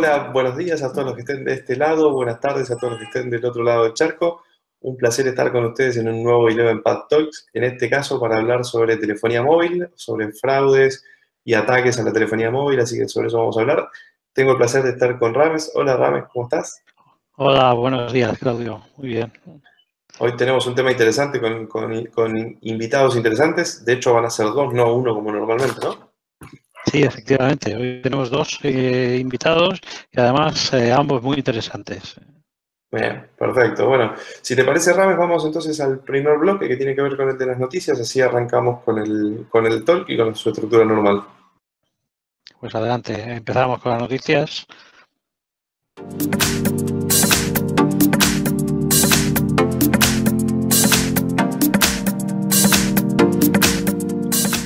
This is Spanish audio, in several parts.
Hola, buenos días a todos los que estén de este lado, buenas tardes a todos los que estén del otro lado del charco. Un placer estar con ustedes en un nuevo Eleven Pad Talks, en este caso para hablar sobre telefonía móvil, sobre fraudes y ataques a la telefonía móvil, así que sobre eso vamos a hablar. Tengo el placer de estar con Rames. Hola Rames, ¿cómo estás? Hola, buenos días, Claudio. Muy bien. Hoy tenemos un tema interesante con invitados interesantes. De hecho van a ser dos, no uno como normalmente, ¿no? Sí, efectivamente. Hoy tenemos dos invitados y además ambos muy interesantes. Bien, perfecto. Bueno, si te parece, Rames, vamos entonces al primer bloque que tiene que ver con el de las noticias, así arrancamos con el talk y con su estructura normal. Pues adelante, empezamos con las noticias.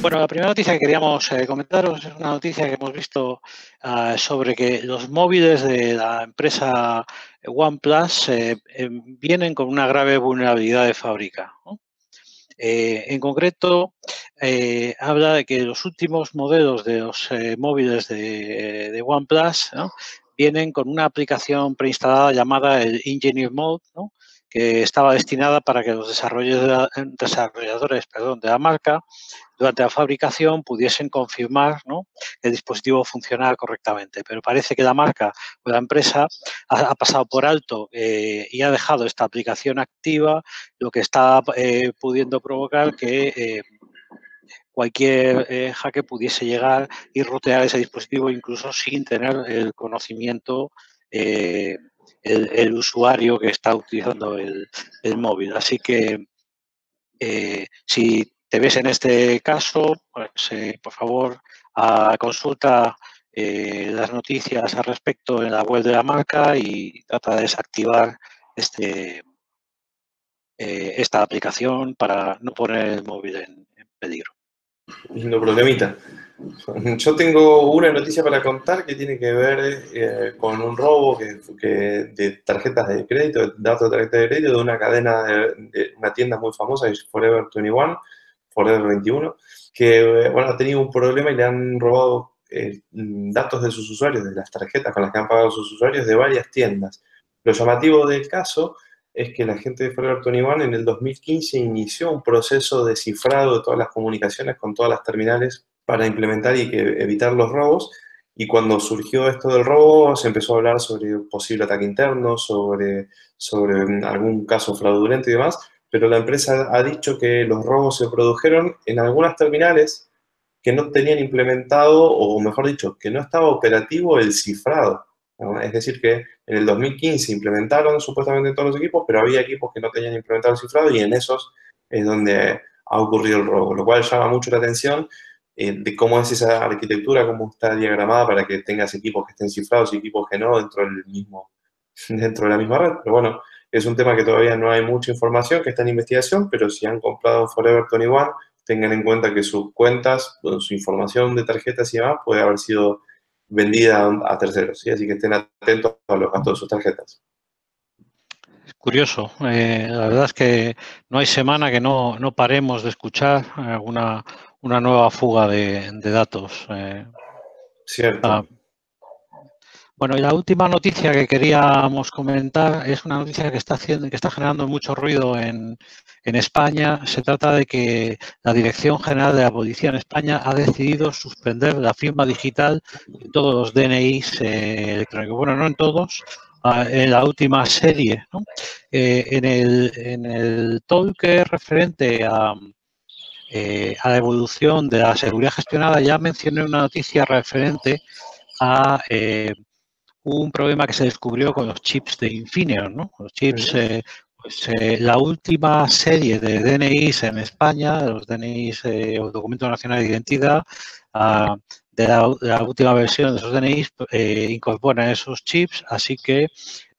Bueno, la primera noticia que queríamos comentaros es una noticia que hemos visto sobre que los móviles de la empresa OnePlus vienen con una grave vulnerabilidad de fábrica, ¿no? En concreto, habla de que los últimos modelos de los móviles de OnePlus, ¿no?, vienen con una aplicación preinstalada llamada el Engineer Mode, ¿no?, que estaba destinada para que los desarrolladores de la marca durante la fabricación pudiesen confirmar, ¿no?, que el dispositivo funcionaba correctamente. Pero parece que la marca o la empresa ha pasado por alto y ha dejado esta aplicación activa, lo que está pudiendo provocar que cualquier hacker pudiese llegar y rotear ese dispositivo incluso sin tener el conocimiento el usuario que está utilizando el móvil. Así que si te ves en este caso, pues por favor consulta las noticias al respecto en la web de la marca y trata de desactivar esta aplicación para no poner el móvil en peligro. Lindo problemita. Yo tengo una noticia para contar que tiene que ver con un robo de tarjetas de crédito, de datos de tarjetas de crédito de una cadena, de una tienda muy famosa, es Forever 21, Forever 21, que bueno, ha tenido un problema y le han robado datos de sus usuarios, de las tarjetas con las que han pagado sus usuarios de varias tiendas. Lo llamativo del caso es que la gente de Forever 21 en el 2015 inició un proceso de cifrado de todas las comunicaciones con todas las terminales para implementar y evitar los robos. Y cuando surgió esto del robo, se empezó a hablar sobre un posible ataque interno, sobre algún caso fraudulento y demás, pero la empresa ha dicho que los robos se produjeron en algunas terminales que no tenían implementado, o mejor dicho, que no estaba operativo el cifrado, ¿no? Es decir, que en el 2015 implementaron supuestamente todos los equipos, pero había equipos que no tenían implementado el cifrado y en esos es donde ha ocurrido el robo, lo cual llama mucho la atención de cómo es esa arquitectura, cómo está diagramada para que tengas equipos que estén cifrados y equipos que no dentro de la misma red. Pero bueno, es un tema que todavía no hay mucha información, que está en investigación, pero si han comprado Forever 21, tengan en cuenta que sus cuentas, su información de tarjetas y demás puede haber sido vendida a terceros, ¿sí? Así que estén atentos a los gastos de sus tarjetas. Es curioso. La verdad es que no hay semana que no paremos de escuchar una nueva fuga de datos. Cierto. Bueno, y la última noticia que queríamos comentar es una noticia que está generando mucho ruido en España. Se trata de que la Dirección General de la Policía en España ha decidido suspender la firma digital en todos los DNIs electrónicos. Bueno, no en todos, en la última serie, ¿no? En el talk que es referente a la evolución de la seguridad gestionada, ya mencioné una noticia referente a un problema que se descubrió con los chips de Infineon, ¿no? Los chips, la última serie de DNIs en España, los DNIs o Documento Nacional de Identidad, de la última versión de esos DNIs incorporan esos chips, así que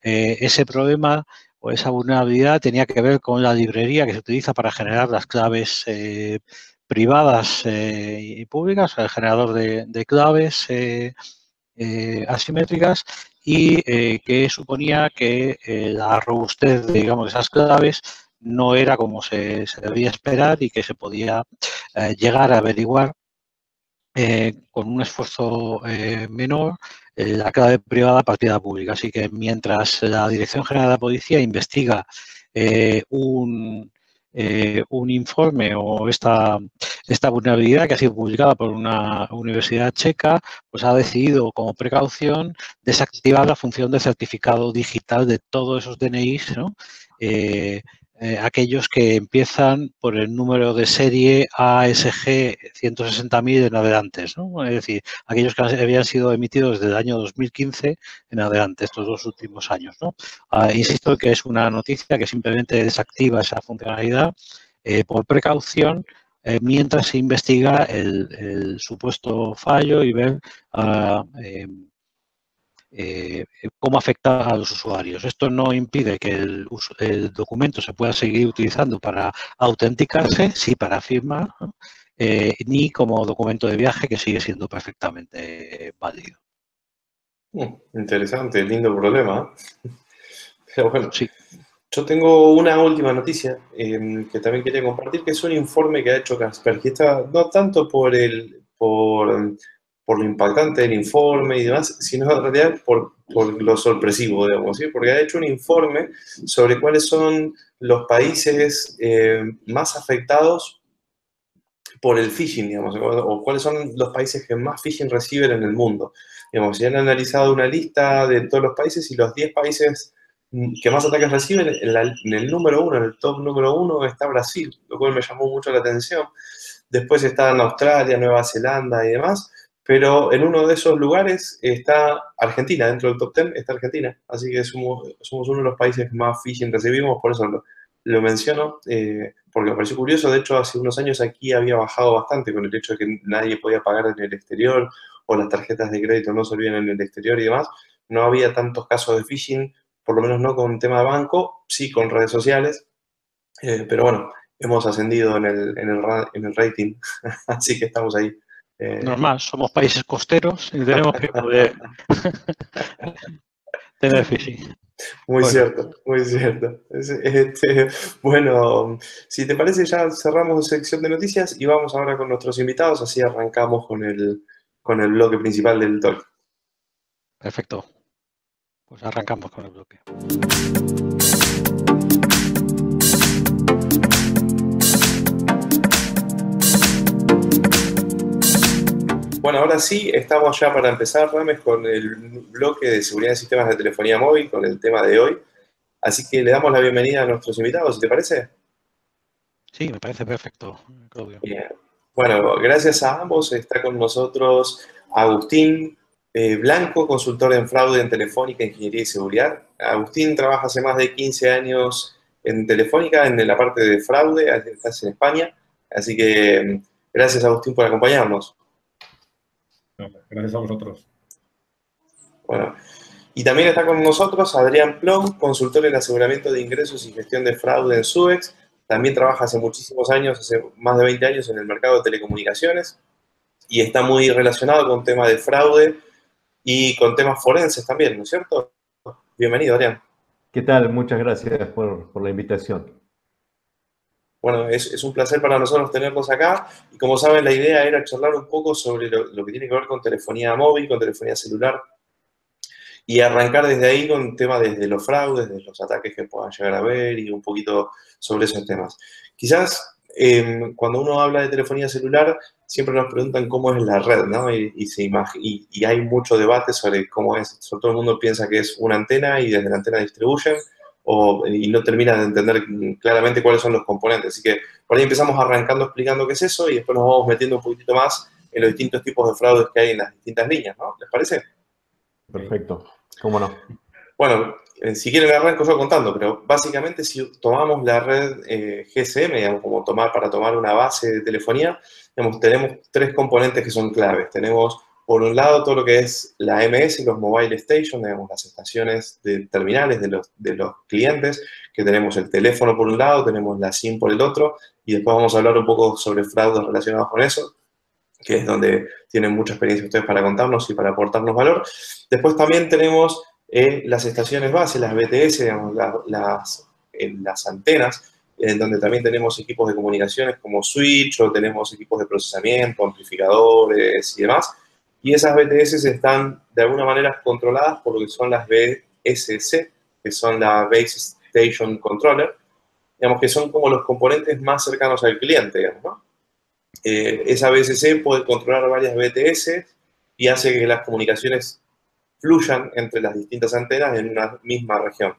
ese problema o esa vulnerabilidad tenía que ver con la librería que se utiliza para generar las claves privadas y públicas, el generador de claves asimétricas y que suponía que la robustez de, digamos, esas claves no era como se debía esperar y que se podía llegar a averiguar con un esfuerzo menor la clave privada partida pública. Así que mientras la Dirección General de la Policía investiga un informe o esta vulnerabilidad que ha sido publicada por una universidad checa, pues ha decidido como precaución desactivar la función de certificado digital de todos esos DNIs, ¿no? Aquellos que empiezan por el número de serie ASG 160.000 en adelante, ¿no? Es decir, aquellos que habían sido emitidos desde el año 2015 en adelante, estos 2 últimos años, ¿no? Insisto que es una noticia que simplemente desactiva esa funcionalidad por precaución mientras se investiga el supuesto fallo y ver cómo afecta a los usuarios. Esto no impide que el documento se pueda seguir utilizando para autenticarse, sí para firmar, ¿no? Ni como documento de viaje, que sigue siendo perfectamente válido. Interesante, lindo problema. Pero bueno, Sí. yo tengo una última noticia que también quería compartir, que es un informe que ha hecho Kaspersky. Está no tanto por lo impactante del informe y demás, sino en realidad por lo sorpresivo, digamos, ¿sí? Porque ha hecho un informe sobre cuáles son los países más afectados por el phishing, digamos, o cuáles son los países que más phishing reciben en el mundo. Digamos, se han analizado una lista de todos los países y los 10 países que más ataques reciben, en el número uno, en el top número uno está Brasil, lo cual me llamó mucho la atención. Después están Australia, Nueva Zelanda y demás, pero en uno de esos lugares está Argentina, dentro del top 10 está Argentina, así que somos uno de los países que más phishing recibimos, por eso lo menciono, porque me pareció curioso. De hecho, hace unos años aquí había bajado bastante con el hecho de que nadie podía pagar en el exterior o las tarjetas de crédito no servían en el exterior y demás. No había tantos casos de phishing, por lo menos no con tema de banco, sí con redes sociales, pero bueno, hemos ascendido en el rating, así que estamos ahí. Normal, somos países costeros y tenemos que poder tener phishing. Muy Bueno, cierto, muy cierto. Bueno, si te parece, ya cerramos sección de noticias y vamos ahora con nuestros invitados, así arrancamos con el bloque principal del talk. perfecto. Pues arrancamos con el bloque. Bueno, ahora sí, estamos ya para empezar, Rames, con el bloque de seguridad de sistemas de telefonía móvil, con el tema de hoy. Así que le damos la bienvenida a nuestros invitados, ¿te parece? Sí, me parece perfecto, Claudio. Bien. Bueno, gracias a ambos. Está con nosotros Agustín Blanco, consultor en fraude en Telefónica, Ingeniería y Seguridad. Agustín trabaja hace más de 15 años en Telefónica, en la parte de fraude, estás en España. Así que gracias, Agustín, por acompañarnos. Gracias a vosotros. Bueno, y también está con nosotros Adrián Plom, consultor en aseguramiento de ingresos y gestión de fraude en SUEX. También trabaja hace muchísimos años, hace más de 20 años en el mercado de telecomunicaciones y está muy relacionado con temas de fraude y con temas forenses también, ¿no es cierto? Bienvenido, Adrián. ¿Qué tal? Muchas gracias por la invitación. Bueno, es un placer para nosotros tenerlos acá y como saben la idea era charlar un poco sobre lo que tiene que ver con telefonía móvil, con telefonía celular y arrancar desde ahí con un tema desde los fraudes, desde los ataques que puedan llegar a haber y un poquito sobre esos temas. Quizás cuando uno habla de telefonía celular siempre nos preguntan cómo es la red, ¿no? Y hay mucho debate sobre cómo es. Sobre todo el mundo piensa que es una antena y desde la antena distribuyen y no terminan de entender claramente cuáles son los componentes. Así que por ahí empezamos arrancando explicando qué es eso y después nos vamos metiendo un poquitito más en los distintos tipos de fraudes que hay en las distintas líneas, ¿no? ¿Les parece? Perfecto. ¿Cómo no? Bueno, si quieren arranco yo contando, pero básicamente si tomamos la red GSM, digamos, para tomar una base de telefonía, digamos, tenemos 3 componentes que son claves. Tenemos, por un lado, todo lo que es la MS, los mobile stations, digamos, las estaciones de terminales de los clientes, que tenemos el teléfono por un lado, tenemos la SIM por el otro, y después vamos a hablar un poco sobre fraudes relacionados con eso, que es donde tienen mucha experiencia ustedes para contarnos y para aportarnos valor. Después también tenemos las estaciones base, las BTS, digamos, las antenas, en donde también tenemos equipos de comunicaciones como switch o tenemos equipos de procesamiento, amplificadores y demás. y esas BTS están de alguna manera controladas por lo que son las BSC, que son la Base Station Controller, digamos que son como los componentes más cercanos al cliente, digamos, ¿no? Esa BSC puede controlar varias BTS y hace que las comunicaciones fluyan entre las distintas antenas en una misma región.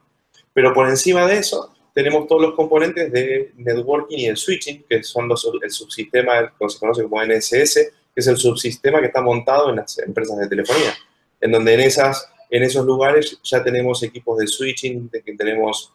Pero por encima de eso, tenemos todos los componentes de networking y el switching, que son el subsistema que se conoce como NSS, que es el subsistema que está montado en las empresas de telefonía, en donde en esos lugares ya tenemos equipos de switching, tenemos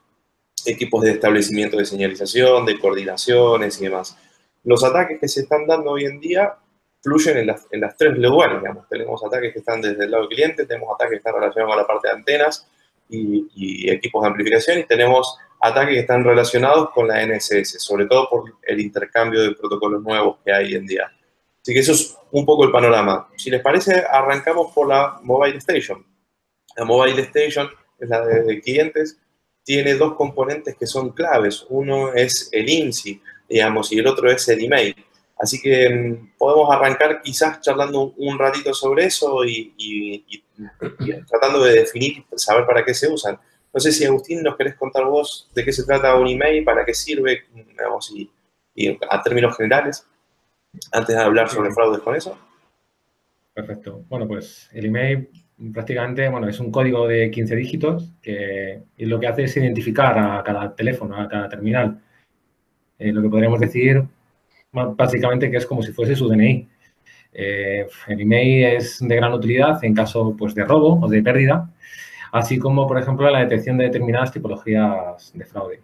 equipos de establecimiento de señalización, de coordinaciones y demás. Los ataques que se están dando hoy en día fluyen en las tres lugares, digamos. Tenemos ataques que están desde el lado del cliente, tenemos ataques que están relacionados con la parte de antenas y equipos de amplificación, y tenemos ataques que están relacionados con la NSS, sobre todo por el intercambio de protocolos nuevos que hay hoy en día. Así que eso es un poco el panorama. Si les parece, arrancamos por la Mobile Station. La Mobile Station es la de clientes, tiene dos componentes que son claves. Uno es el IMSI, digamos, y el otro es el email. Así que podemos arrancar quizás charlando un ratito sobre eso y tratando de definir, saber para qué se usan. No sé si, Agustín, nos querés contar vos de qué se trata un email, para qué sirve, digamos, y a términos generales, antes de hablar sobre fraudes con eso. Perfecto. Bueno, pues el email prácticamente, bueno, es un código de 15 dígitos y lo que hace es identificar a cada teléfono, a cada terminal. Lo que podríamos decir básicamente que es como si fuese su DNI. El email es de gran utilidad en caso, pues, de robo o de pérdida, así como, por ejemplo, la detección de determinadas tipologías de fraude.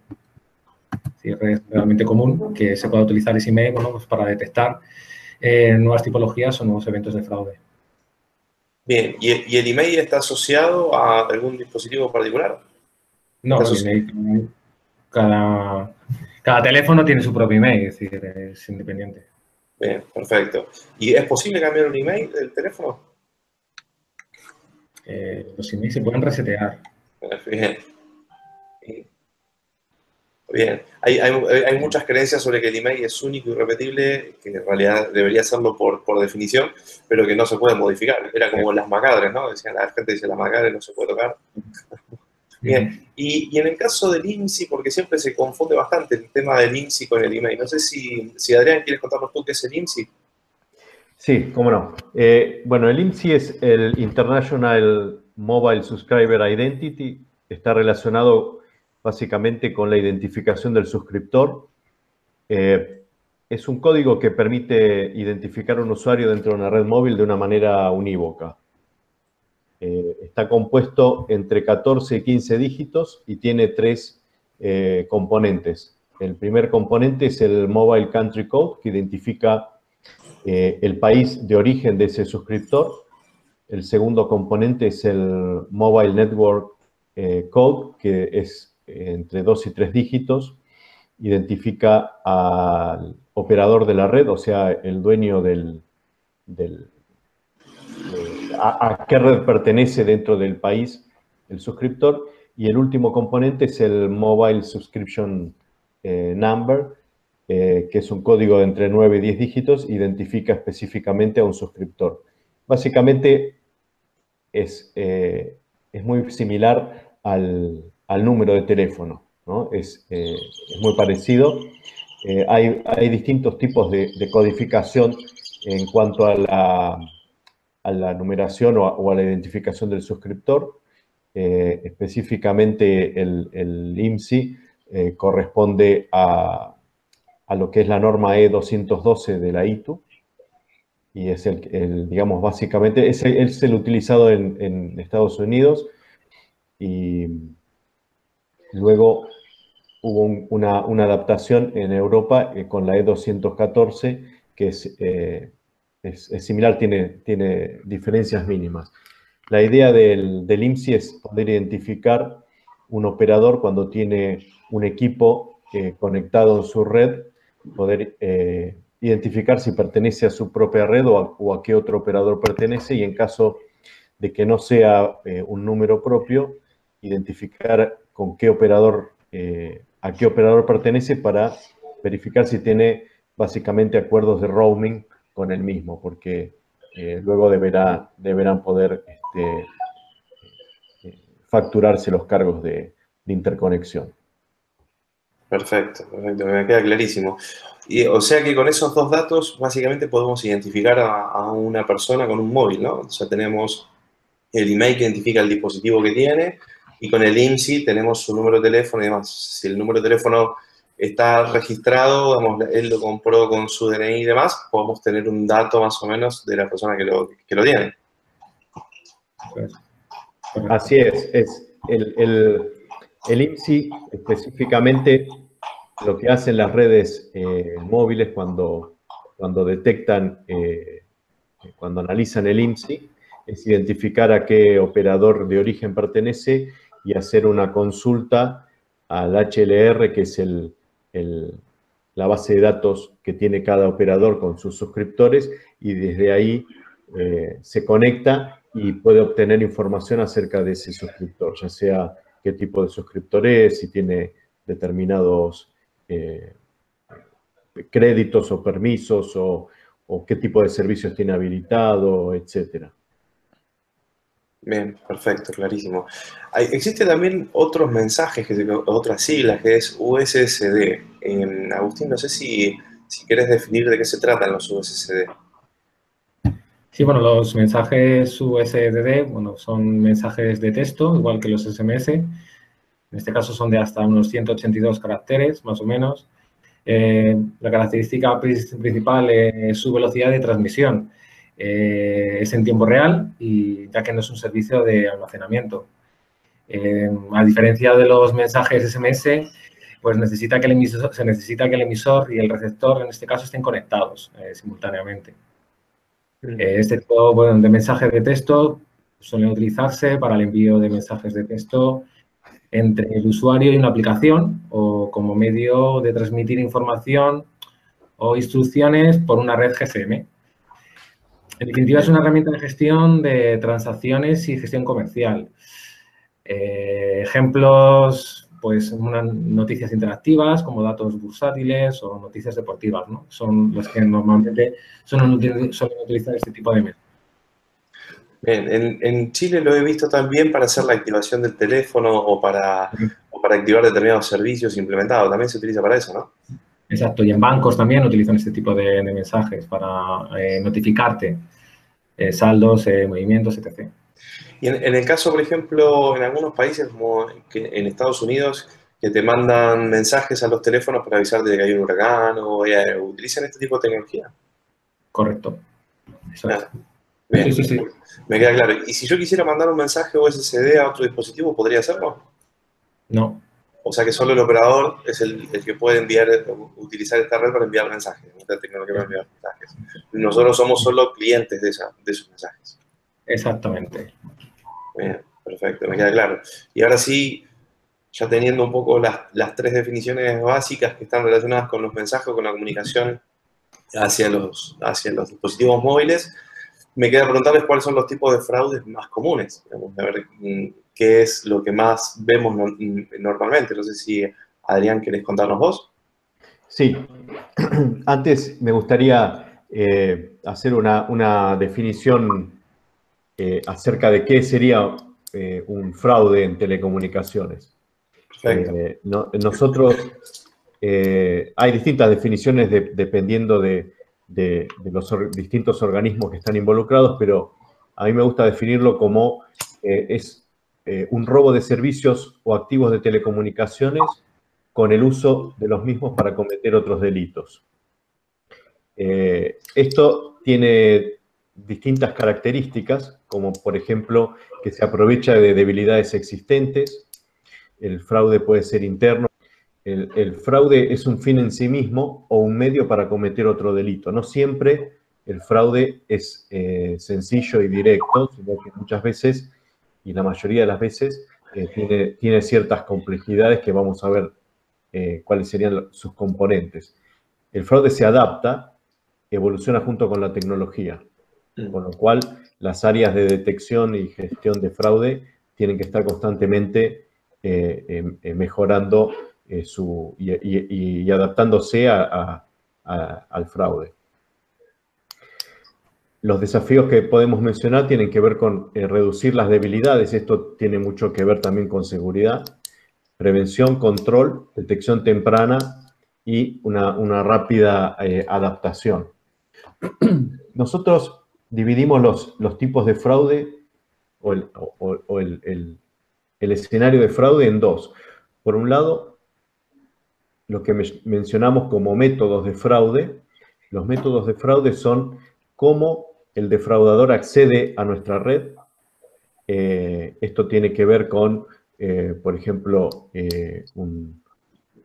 Sí, es realmente común que se pueda utilizar ese email, bueno, pues para detectar nuevas tipologías o nuevos eventos de fraude. Bien, ¿y el email está asociado a algún dispositivo particular? No, el email, cada teléfono tiene su propio email, es decir, es independiente. Bien, perfecto. ¿Y es posible cambiar un email del teléfono? Los emails se pueden resetear. Bien. Bien. Hay muchas creencias sobre que el email es único y irrepetible, que en realidad debería serlo por definición, pero que no se puede modificar. Era como las macadres, ¿no? Decían, la gente dice, las macadres no se puede tocar. Bien. Y en el caso del IMSI, porque siempre se confunde bastante el tema del IMSI con el email. No sé si Adrián, ¿quieres contarnos tú qué es el IMSI? Sí, cómo no. Bueno, el IMSI es el International Mobile Subscriber Identity. Está relacionado básicamente con la identificación del suscriptor. Es un código que permite identificar a un usuario dentro de una red móvil de una manera unívoca. Está compuesto entre 14 y 15 dígitos y tiene tres componentes. El primer componente es el Mobile Country Code, que identifica el país de origen de ese suscriptor. El segundo componente es el Mobile Network Code, que es entre 2 y 3 dígitos. Identifica al operador de la red, o sea, el dueño a qué red pertenece dentro del país el suscriptor. Y el último componente es el Mobile Subscription Number, que es un código de entre 9 y 10 dígitos, identifica específicamente a un suscriptor. Básicamente es muy similar al número de teléfono, ¿no? Es muy parecido. Hay distintos tipos de codificación en cuanto a la numeración o a la identificación del suscriptor. Específicamente el IMSI corresponde a lo que es la norma E212 de la ITU, y es digamos, básicamente, es el utilizado en Estados Unidos, y luego hubo una adaptación en Europa con la E214, que es similar, tiene diferencias mínimas. La idea del IMSI es poder identificar un operador cuando tiene un equipo conectado en su red, poder identificar si pertenece a su propia red o a qué otro operador pertenece, y en caso de que no sea un número propio, identificar con qué operador, a qué operador pertenece, para verificar si tiene básicamente acuerdos de roaming con el mismo, porque luego deberán poder facturarse los cargos de interconexión. Perfecto, perfecto, me queda clarísimo. Y, o sea que con esos dos datos básicamente podemos identificar a una persona con un móvil, ¿no? O sea, tenemos el email que identifica el dispositivo que tiene y con el IMSI tenemos su número de teléfono y demás. Si el número de teléfono está registrado, digamos, él lo compró con su DNI y demás, podemos tener un dato más o menos de la persona que lo tiene. Pues, así es el IMSI específicamente lo que hacen las redes móviles cuando detectan, cuando analizan el IMSI, es identificar a qué operador de origen pertenece y hacer una consulta al HLR, que es la base de datos que tiene cada operador con sus suscriptores, y desde ahí se conecta y puede obtener información acerca de ese suscriptor, ya sea qué tipo de suscriptor es, si tiene determinados créditos o permisos o qué tipo de servicios tiene habilitado, etcétera. Bien, perfecto, clarísimo. Existen también otros mensajes, otras siglas, que es USSD. Agustín, no sé si querés definir de qué se tratan los USSD. Sí, bueno, los mensajes USDD, bueno, son mensajes de texto, igual que los SMS. En este caso son de hasta unos 182 caracteres, más o menos. La característica principal es su velocidad de transmisión. Es en tiempo real y ya que no es un servicio de almacenamiento. A diferencia de los mensajes SMS, pues se necesita que el emisor y el receptor, en este caso, estén conectados simultáneamente. Este tipo de mensajes de texto suelen utilizarse para el envío de mensajes de texto entre el usuario y una aplicación o como medio de transmitir información o instrucciones por una red GSM. En definitiva, es una herramienta de gestión de transacciones y gestión comercial. Ejemplos, pues, noticias interactivas como datos bursátiles o noticias deportivas, ¿no? Son los que normalmente suelen utilizar este tipo de medios. Bien, en Chile lo he visto también para hacer la activación del teléfono o para activar determinados servicios implementados. También se utiliza para eso, ¿no? Exacto, y en bancos también utilizan este tipo de mensajes para notificarte saldos, movimientos, etc. Y en el caso, por ejemplo, en algunos países, como en Estados Unidos, que te mandan mensajes a los teléfonos para avisarte de que hay un huracán o utilizan este tipo de tecnología. Correcto. Ah, bien, Sí. me queda claro. ¿Y si yo quisiera mandar un mensaje USSD a otro dispositivo, podría hacerlo? No. O sea que solo el operador es el que puede utilizar esta red para enviar mensajes, esta tecnología para enviar mensajes. Nosotros somos solo clientes de esos mensajes. Exactamente. Bien, perfecto, me queda claro. Y ahora sí, ya teniendo un poco las tres definiciones básicas que están relacionadas con los mensajes, con la comunicación hacia los dispositivos móviles, me queda preguntarles cuáles son los tipos de fraudes más comunes. Vamos a ver qué es lo que más vemos normalmente. No sé si, Adrián, ¿querés contarnos vos? Sí. Antes me gustaría hacer una definición acerca de qué sería un fraude en telecomunicaciones. Perfecto. Nosotros, hay distintas definiciones dependiendo de los distintos organismos que están involucrados, pero a mí me gusta definirlo como es un robo de servicios o activos de telecomunicaciones con el uso de los mismos para cometer otros delitos. Esto tiene distintas características, como por ejemplo que se aprovecha de debilidades existentes. El fraude puede ser interno. El fraude es un fin en sí mismo o un medio para cometer otro delito. No siempre el fraude es sencillo y directo, sino que muchas veces, y la mayoría de las veces, tiene ciertas complejidades que vamos a ver cuáles serían sus componentes. El fraude se adapta, evoluciona junto con la tecnología, con lo cual las áreas de detección y gestión de fraude tienen que estar constantemente mejorando y adaptándose al fraude. los desafíos que podemos mencionar tienen que ver con reducir las debilidades. Esto tiene mucho que ver también con seguridad, prevención, control, detección temprana y una rápida adaptación. Nosotros dividimos los tipos de fraude o el escenario de fraude en dos. Por un lado, lo que mencionamos como métodos de fraude. Los métodos de fraude son cómo el defraudador accede a nuestra red. Esto tiene que ver con, por ejemplo,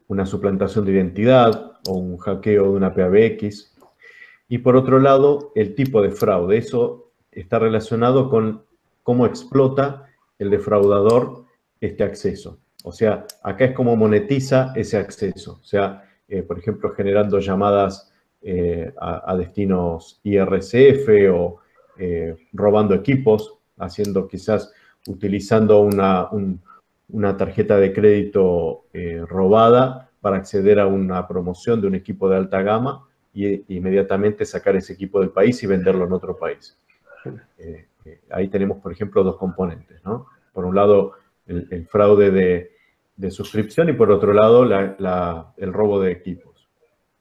una suplantación de identidad o un hackeo de una PBX. Y por otro lado, el tipo de fraude. Eso está relacionado con cómo explota el defraudador este acceso. O sea, acá es cómo monetiza ese acceso. O sea, por ejemplo, generando llamadas a destinos IRCF o robando equipos, haciendo quizás, utilizando una tarjeta de crédito robada para acceder a una promoción de un equipo de alta gama y inmediatamente sacar ese equipo del país y venderlo en otro país. Ahí tenemos, por ejemplo, dos componentes, ¿no? Por un lado, el fraude de suscripción y por otro lado, el robo de equipos.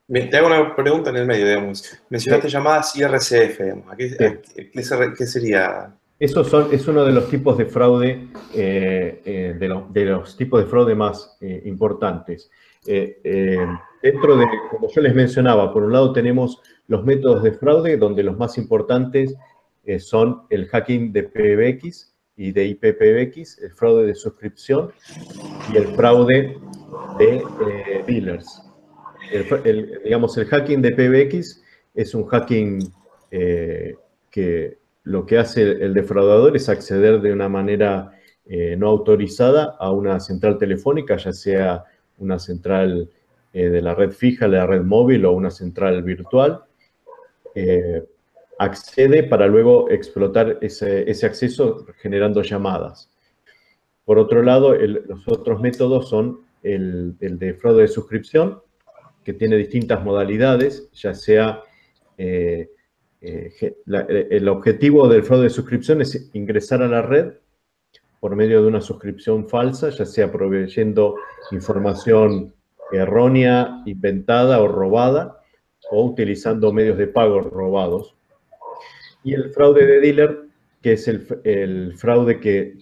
Te hago una pregunta en el medio, digamos. Mencionaste llamadas IRCF, digamos. ¿Qué sería? Es uno de los tipos de fraude, de los tipos de fraude más importantes. Dentro de, como yo les mencionaba, por un lado tenemos los métodos de fraude, donde los más importantes son el hacking de PBX y de IPPBX, el fraude de suscripción y el fraude de dealers. Digamos, el hacking de PBX es un hacking que lo que hace el defraudador es acceder de una manera no autorizada a una central telefónica, ya sea una central de la red fija, de la red móvil o una central virtual. Accede para luego explotar ese acceso generando llamadas. Por otro lado, los otros métodos son el de fraude de suscripción, que tiene distintas modalidades, ya sea el objetivo del fraude de suscripción es ingresar a la red por medio de una suscripción falsa, ya sea proveyendo información errónea, inventada o robada, o utilizando medios de pago robados. Y el fraude de dealer, que es el fraude que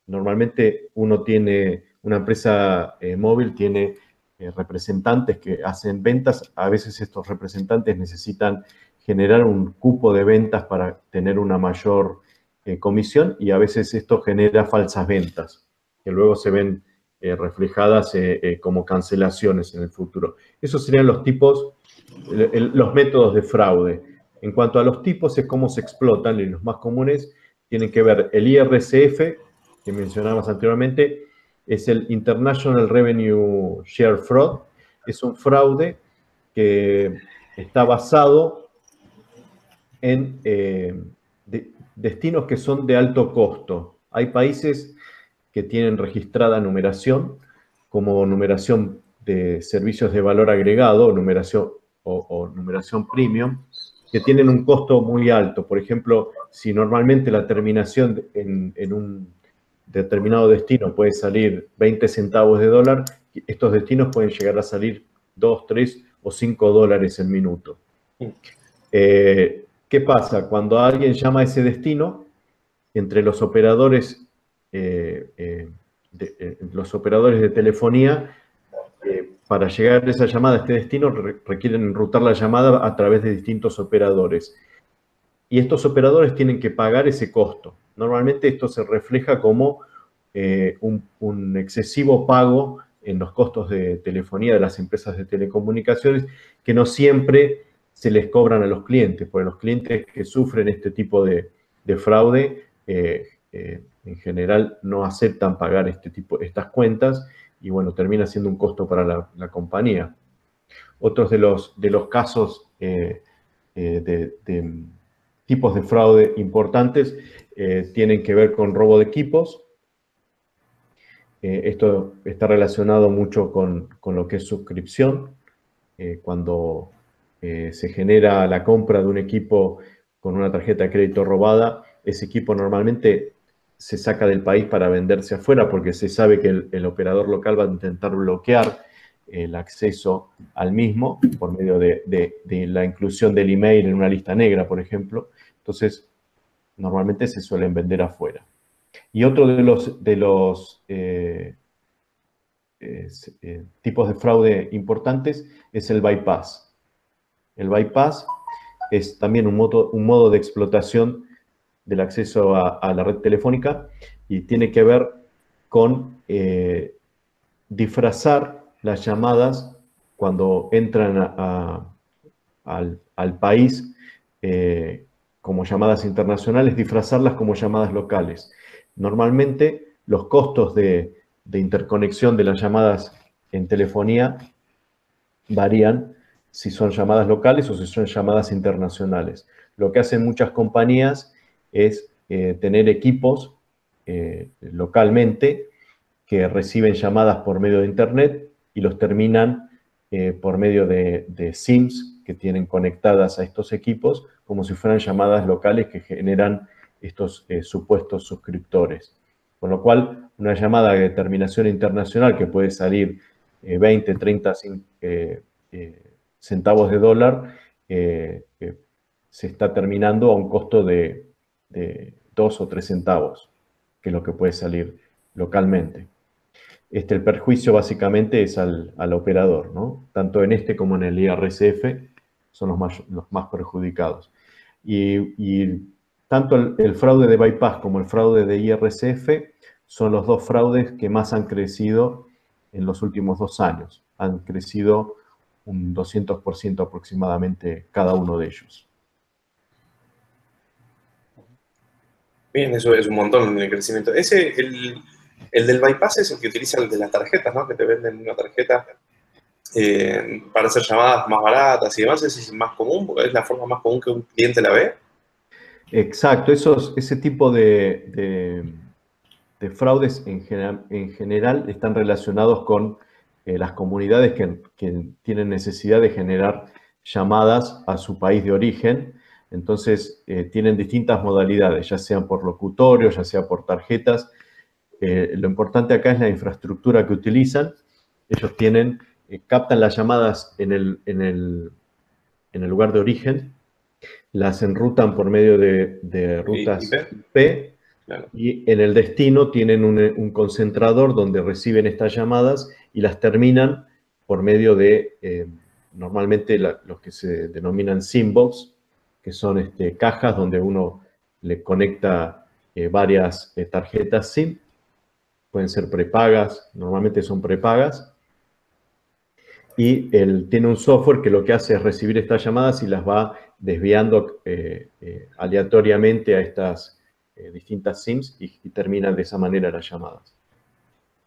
normalmente uno tiene, una empresa móvil tiene representantes que hacen ventas. A veces estos representantes necesitan generar un cupo de ventas para tener una mayor comisión y a veces esto genera falsas ventas que luego se ven reflejadas como cancelaciones en el futuro. Esos serían los tipos, los métodos de fraude. En cuanto a los tipos, es cómo se explotan, y los más comunes tienen que ver el IRCF, que mencionamos anteriormente, es el International Revenue Share Fraud. Es un fraude que está basado en destinos que son de alto costo. Hay países que tienen registrada numeración, como numeración de servicios de valor agregado, o numeración premium, que tienen un costo muy alto. Por ejemplo, si normalmente la terminación en un determinado destino puede salir 20 centavos de dólar, estos destinos pueden llegar a salir 2, 3 o 5 dólares el minuto. ¿Qué pasa? Cuando alguien llama a ese destino, entre los operadores de telefonía, para llegar a esa llamada a este destino requieren enrutar la llamada a través de distintos operadores. Y estos operadores tienen que pagar ese costo. Normalmente esto se refleja como un excesivo pago en los costos de telefonía de las empresas de telecomunicaciones, que no siempre se les cobran a los clientes, porque los clientes que sufren este tipo de fraude en general no aceptan pagar estas cuentas y bueno, termina siendo un costo para la compañía. Otros de los casos de tipos de fraude importantes tienen que ver con robo de equipos. Esto está relacionado mucho con lo que es suscripción. Cuando se genera la compra de un equipo con una tarjeta de crédito robada, ese equipo normalmente se saca del país para venderse afuera porque se sabe que el operador local va a intentar bloquear el acceso al mismo por medio de la inclusión del email en una lista negra, por ejemplo. Entonces, normalmente se suelen vender afuera. Y otro de los tipos de fraude importantes es el bypass. El bypass es también un modo de explotación del acceso a la red telefónica y tiene que ver con disfrazar las llamadas cuando entran al país como llamadas internacionales, disfrazarlas como llamadas locales. Normalmente los costos de interconexión de las llamadas en telefonía varían si son llamadas locales o si son llamadas internacionales. Lo que hacen muchas compañías es tener equipos localmente que reciben llamadas por medio de Internet y los terminan por medio de SIMs que tienen conectadas a estos equipos como si fueran llamadas locales que generan estos supuestos suscriptores. Con lo cual, una llamada de terminación internacional que puede salir 20, 30 centavos de dólar se está terminando a un costo de 2 o 3 centavos, que es lo que puede salir localmente. El perjuicio básicamente es al operador, ¿no? Tanto en este como en el IRCF son los más perjudicados. Y tanto el fraude de bypass como el fraude de IRCF son los dos fraudes que más han crecido en los últimos 2 años. Han crecido un 200% aproximadamente cada uno de ellos. Bien, eso es un montón de crecimiento. El del bypass es el que utiliza el de las tarjetas, ¿no? Que te venden una tarjeta para hacer llamadas más baratas y demás. Ese es más común, porque es la forma más común que un cliente la ve. Exacto, ese tipo de fraudes en general están relacionados con las comunidades que tienen necesidad de generar llamadas a su país de origen. Entonces, tienen distintas modalidades, ya sean por locutorio, ya sea por tarjetas. Lo importante acá es la infraestructura que utilizan. Ellos captan las llamadas en el lugar de origen, las enrutan por medio de rutas IP, claro. Y en el destino tienen un concentrador donde reciben estas llamadas y las terminan por medio de, normalmente los que se denominan SIM-box, que son cajas donde uno le conecta varias tarjetas SIM. Pueden ser prepagas, normalmente son prepagas. Y tiene un software que lo que hace es recibir estas llamadas y las va desviando aleatoriamente a estas distintas SIMs y terminan de esa manera las llamadas.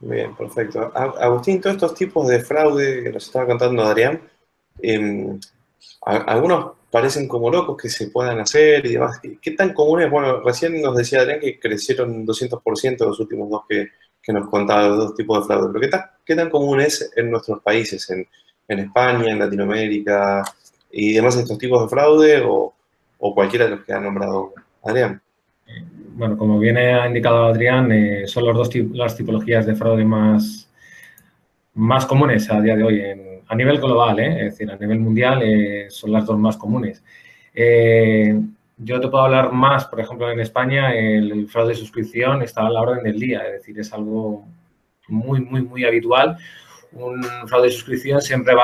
Bien, perfecto. Agustín, todos estos tipos de fraude que nos estaba contando Adrián, algunos parecen como locos que se puedan hacer y demás. ¿Qué tan comunes? Bueno, recién nos decía Adrián que crecieron 200% los últimos dos que nos contaba, los dos tipos de fraude. Pero ¿qué tan común es en nuestros países, en España, en Latinoamérica y demás estos tipos de fraude o cualquiera de los que ha nombrado Adrián? Bueno, como bien ha indicado Adrián, son las tipologías de fraude más comunes a día de hoy a nivel global, es decir, a nivel mundial son las dos más comunes. Yo te puedo hablar más, por ejemplo, en España el fraude de suscripción está a la orden del día, es decir, es algo muy, muy, muy habitual. Un fraude de suscripción siempre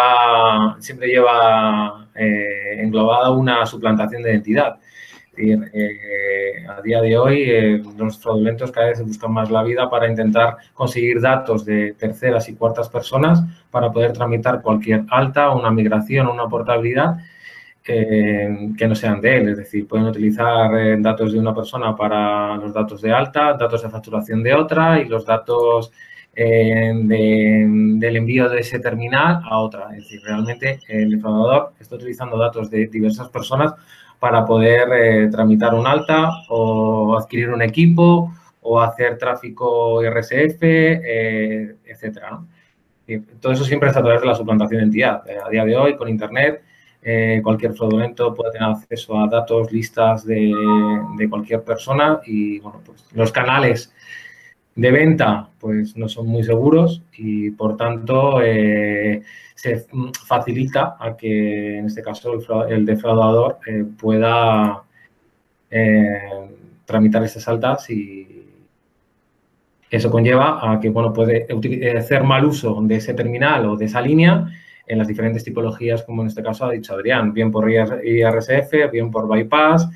lleva englobada una suplantación de identidad. Es decir, a día de hoy los fraudulentos cada vez se buscan más la vida para intentar conseguir datos de terceras y cuartas personas para poder tramitar cualquier alta, una migración o una portabilidad que no sean de él. Es decir, pueden utilizar datos de una persona para los datos de alta, datos de facturación de otra y los datos del envío de ese terminal a otra. Es decir, realmente el defraudador está utilizando datos de diversas personas para poder tramitar un alta o adquirir un equipo o hacer tráfico IRSF, etcétera, ¿no? Y todo eso siempre está a través de la suplantación de identidad. A día de hoy, con Internet, cualquier fraudulento pueda tener acceso a datos, listas de cualquier persona y, bueno, pues los canales de venta pues no son muy seguros y, por tanto, se facilita a que, en este caso, el defraudador pueda tramitar estas altas, y eso conlleva a que, bueno, puede hacer mal uso de ese terminal o de esa línea en las diferentes tipologías, como en este caso ha dicho Adrián, bien por IRSF, bien por bypass,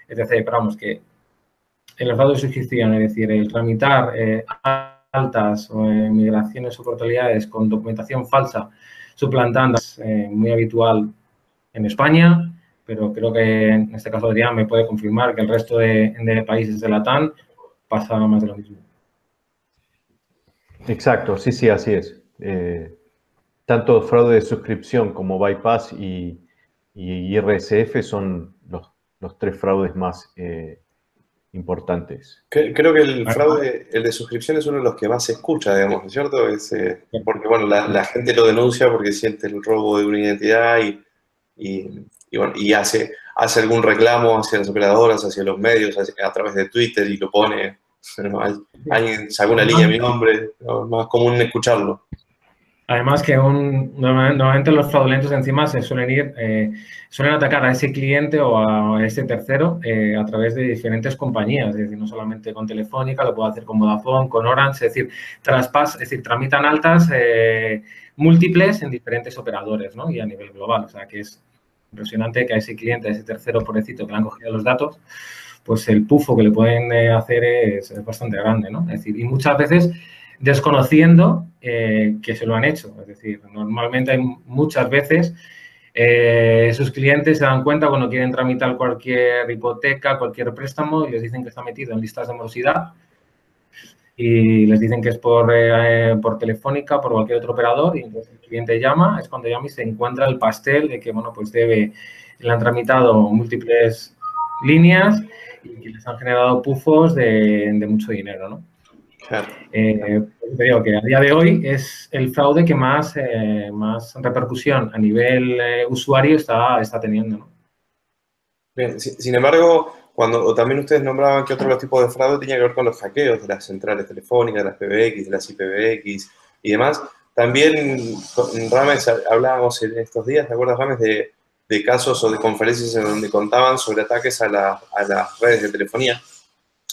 etc. Pero vamos, que el fraude de suscripción, es decir, el tramitar altas o migraciones o portabilidades con documentación falsa suplantando, es muy habitual en España, pero creo que en este caso Adrián me puede confirmar que el resto de países de la TAN pasa más de lo mismo. Exacto, sí, sí, así es. Tanto fraude de suscripción como bypass y IRSF son los 3 fraudes más importantes. Creo que el fraude, el de suscripción, es uno de los que más se escucha, digamos, ¿no es cierto? Porque, bueno, la gente lo denuncia porque siente el robo de una identidad y bueno, y hace algún reclamo hacia las operadoras, hacia los medios, a través de Twitter, y lo pone, ¿no? Alguien sacó una línea a mi nombre, ¿no? Es más común escucharlo. Además que normalmente los fraudulentos encima se suelen atacar a ese cliente o a ese tercero a través de diferentes compañías, es decir, no solamente con Telefónica, lo puede hacer con Vodafone, con Orange, es decir, tramitan altas múltiples en diferentes operadores, ¿no? Y a nivel global, o sea, que es impresionante que a ese cliente, a ese tercero pobrecito que le han cogido los datos, pues el pufo que le pueden hacer es bastante grande, ¿no? Es decir, y muchas veces desconociendo que se lo han hecho. Es decir, normalmente hay muchas veces sus clientes se dan cuenta cuando quieren tramitar cualquier hipoteca, cualquier préstamo, y les dicen que está metido en listas de morosidad y les dicen que es por Telefónica, por cualquier otro operador, y entonces el cliente llama, es cuando llama y se encuentra el pastel de que, bueno, pues le han tramitado múltiples líneas y que les han generado pufos de mucho dinero, ¿no? Claro. Te digo que a día de hoy es el fraude que más repercusión a nivel usuario está teniendo, ¿no? Bien, sin embargo, cuando también ustedes nombraban que otro de los tipos de fraude tenía que ver con los hackeos de las centrales telefónicas, de las PBX, de las IPBX y demás, también Rames, hablábamos en estos días, ¿te acuerdas, Rames, de casos o de conferencias en donde contaban sobre ataques a las redes de telefonía,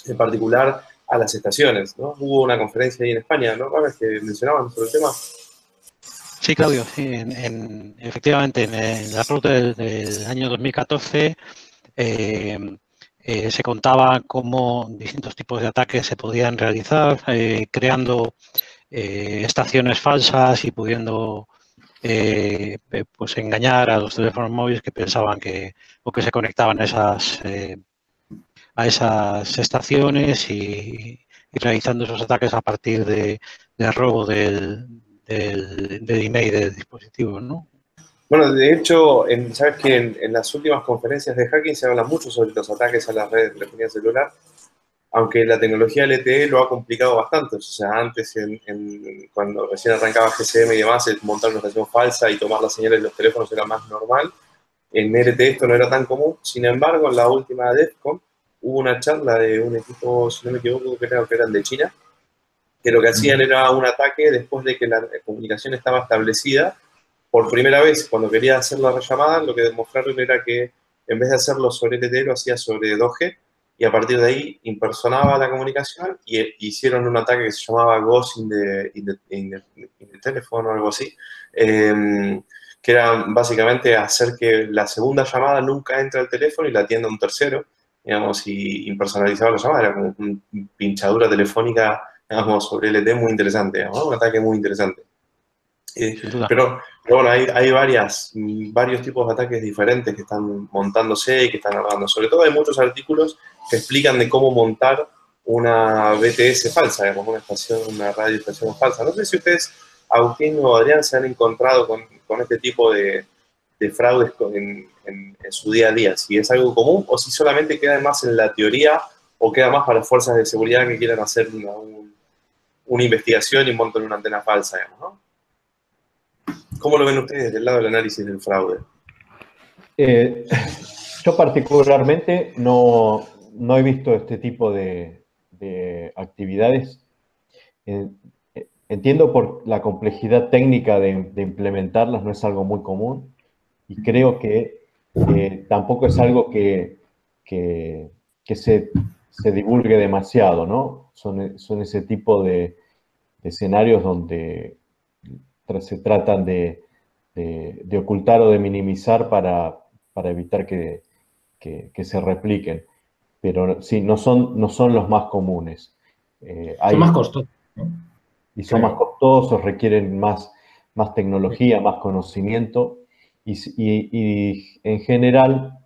en particular a las estaciones, ¿no? Hubo una conferencia ahí en España, ¿no, Rames, que mencionaban sobre el tema? Sí, Claudio, sí, efectivamente, en la ruta del año 2014 se contaba cómo distintos tipos de ataques se podían realizar, creando estaciones falsas y pudiendo pues engañar a los teléfonos móviles que pensaban o que se conectaban a esas estaciones y realizando esos ataques a partir del robo del email del dispositivo, ¿no? Bueno, de hecho, sabes que en las últimas conferencias de hacking se habla mucho sobre los ataques a las redes de telefonía celular, aunque la tecnología LTE lo ha complicado bastante. O sea, antes, cuando recién arrancaba GSM y demás, el montar una estación falsa y tomar las señales de los teléfonos era más normal. En LTE esto no era tan común. Sin embargo, en la última DEFCON hubo una charla de un equipo, si no me equivoco, creo que eran de China, que lo que hacían era un ataque después de que la comunicación estaba establecida. Por primera vez, cuando quería hacer la rellamada, lo que demostraron era que en vez de hacerlo sobre LTE, lo hacía sobre 2G, y a partir de ahí impersonaba la comunicación y hicieron un ataque que se llamaba Ghost in the Telephone o algo así, que era básicamente hacer que la segunda llamada nunca entre al teléfono y la atienda un tercero, digamos, y impersonalizaba la llamada. Era como una pinchadura telefónica, digamos, sobre LTE muy interesante, digamos, ¿no? Un ataque muy interesante. Pero bueno, hay varios tipos de ataques diferentes que están montándose y que están hablando. Sobre todo hay muchos artículos que explican de cómo montar una BTS falsa, digamos, una radioestación falsa. No sé si ustedes, Agustín o Adrián, se han encontrado con este tipo de fraudes en su día a día. Si es algo común o si solamente queda más en la teoría o queda más para las fuerzas de seguridad que quieran hacer una investigación y montan una antena falsa, digamos, ¿no? ¿Cómo lo ven ustedes del lado del análisis del fraude? Yo particularmente no he visto este tipo de actividades. Entiendo por la complejidad técnica de implementarlas, no es algo muy común, y creo que tampoco es algo que se divulgue demasiado, ¿no? Son ese tipo de escenarios donde se tratan de ocultar o de minimizar para evitar que se repliquen. Pero sí, no son los más comunes. Son más costosos, ¿no? Y son más costosos, requieren más tecnología, más conocimiento y en general